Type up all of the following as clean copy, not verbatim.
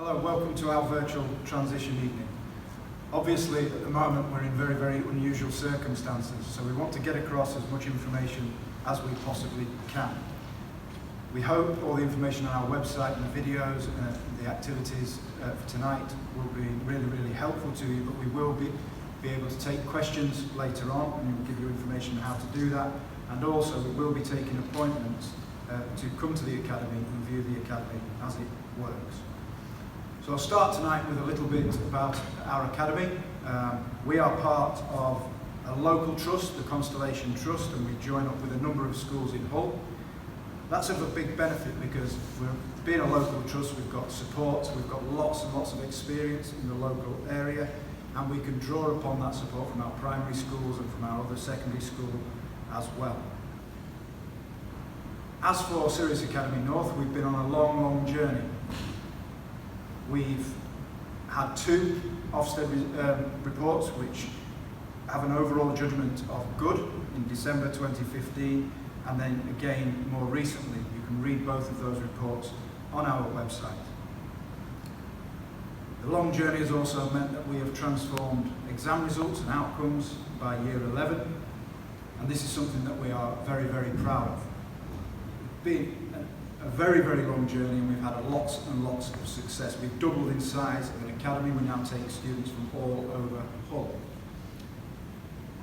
Hello, welcome to our virtual transition evening. Obviously, at the moment, we're in very, very unusual circumstances, so we want to get across as much information as we possibly can. We hope all the information on our website and the videos and the activities for tonight will be really, really helpful to you, but we will be able to take questions later on, and we'll give you information on how to do that. And also, we will be taking appointments to come to the Academy and view the Academy as it works. So I'll start tonight with a little bit about our Academy. We are part of a local trust, the Constellation Trust, and we join up with a number of schools in Hull. That's of a big benefit because being a local trust, we've got support, we've got lots and lots of experience in the local area, and we can draw upon that support from our primary schools and from our other secondary school as well. As for Sirius Academy North, we've been on a long, long journey. We've had 2 Ofsted reports which have an overall judgment of good in December 2015, and then again more recently. You can read both of those reports on our website. The long journey has also meant that we have transformed exam results and outcomes by year 11, and this is something that we are very, very proud of. It's been a very, very long journey, and we've had lots and lots of success. We've doubled in size of an academy. We now take students from all over Hull.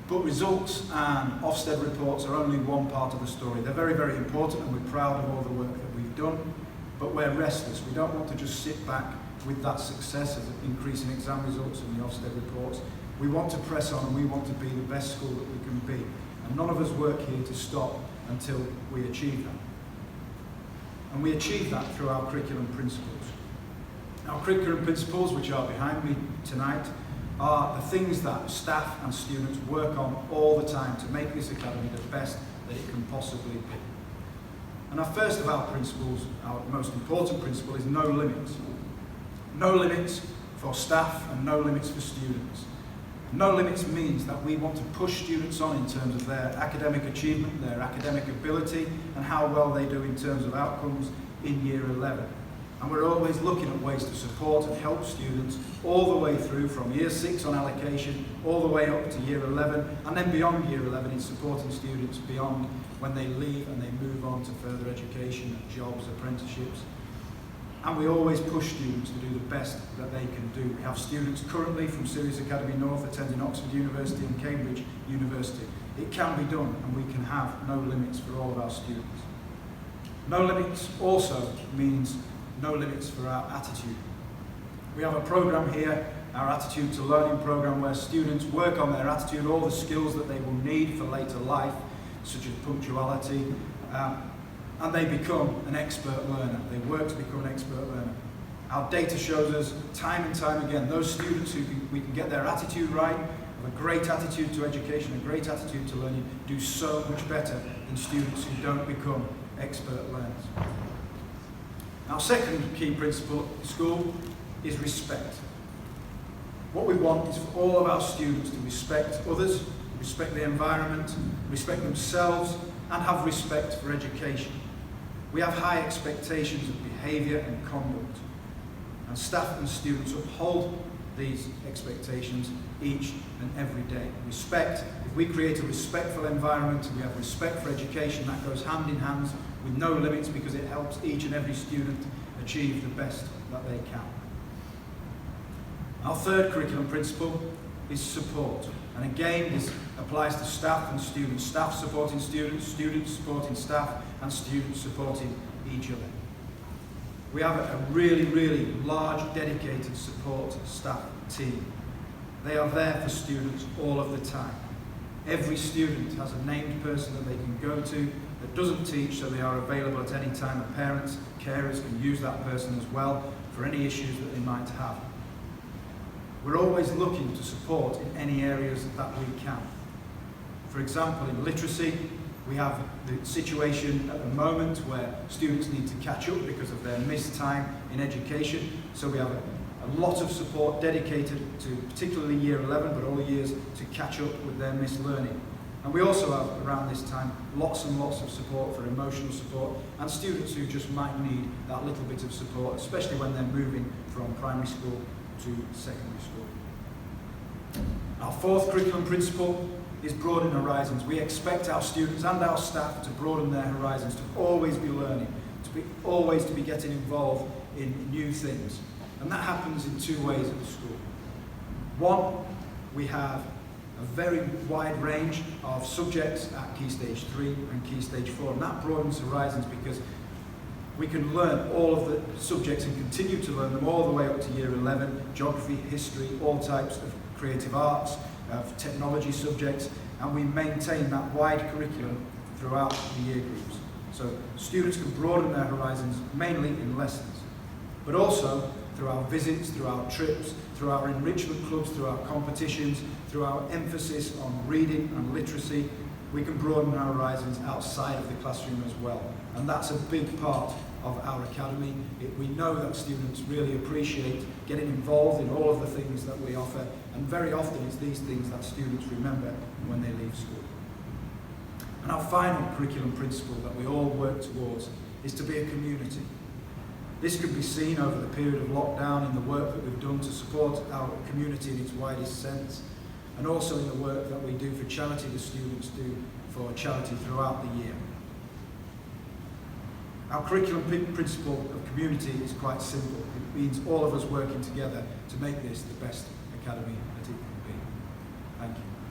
But results and Ofsted reports are only one part of the story. They're very, very important, and we're proud of all the work that we've done, but we're restless. We don't want to just sit back with that success of increasing exam results and the Ofsted reports. We want to press on, and we want to be the best school that we can be. And none of us work here to stop until we achieve that. And we achieve that through our curriculum principles. Our curriculum principles, which are behind me tonight, are the things that staff and students work on all the time to make this academy the best that it can possibly be. And our first of our principles, our most important principle, is no limits. No limits for staff and no limits for students. No limits means that we want to push students on in terms of their academic achievement, their academic ability, and how well they do in terms of outcomes in year 11. And we're always looking at ways to support and help students all the way through from year 6 on allocation, all the way up to year 11, and then beyond year 11 in supporting students beyond when they leave and they move on to further education, jobs, apprenticeships. And we always push students to do the best that they can do. We have students currently from Sirius Academy North attending Oxford University and Cambridge University. It can be done, and we can have no limits for all of our students. No limits also means no limits for our attitude. We have a program here, our Attitude to Learning program, where students work on their attitude, all the skills that they will need for later life, such as punctuality, and they become an expert learner. They work to become an expert learner. Our data shows us time and time again, those students we can get their attitude right, have a great attitude to education, a great attitude to learning, do so much better than students who don't become expert learners. Our second key principle at school is respect. What we want is for all of our students to respect others, respect the environment, respect themselves, and have respect for education. We have high expectations of behaviour and conduct, and staff and students uphold these expectations each and every day. Respect, if we create a respectful environment and we have respect for education, that goes hand in hand with no limits, because it helps each and every student achieve the best that they can. Our third curriculum principle is support. And again, this applies to staff and students. Staff supporting students, students supporting staff, and students supporting each other. We have a really, really large, dedicated support staff team. They are there for students all of the time. Every student has a named person that they can go to that doesn't teach, so they are available at any time. And parents, carers can use that person as well for any issues that they might have. We're always looking to support in any areas that we can. For example, in literacy, we have the situation at the moment where students need to catch up because of their missed time in education. So we have a lot of support dedicated to particularly year 11, but all years, to catch up with their missed learning. And we also have, around this time, lots and lots of support for emotional support and students who just might need that little bit of support, especially when they're moving from primary school to secondary school. Our fourth curriculum principle is broadening horizons. We expect our students and our staff to broaden their horizons, to always be learning, always to be getting involved in new things. And that happens in two ways at the school. One, we have a very wide range of subjects at Key Stage 3 and Key Stage 4, and that broadens horizons because we can learn all of the subjects and continue to learn them all the way up to year 11, geography, history, all types of creative arts, of technology subjects, and we maintain that wide curriculum throughout the year groups. So students can broaden their horizons mainly in lessons, but also through our visits, through our trips, through our enrichment clubs, through our competitions, through our emphasis on reading and literacy, we can broaden our horizons outside of the classroom as well. And that's a big part of our academy. We know that students really appreciate getting involved in all of the things that we offer, and very often it's these things that students remember when they leave school. And our final curriculum principle that we all work towards is to be a community. This can be seen over the period of lockdown in the work that we've done to support our community in its widest sense, and also in the work that we do for charity, the students do for charity throughout the year. Our curriculum principle of community is quite simple. It means all of us working together to make this the best academy that it can be. Thank you.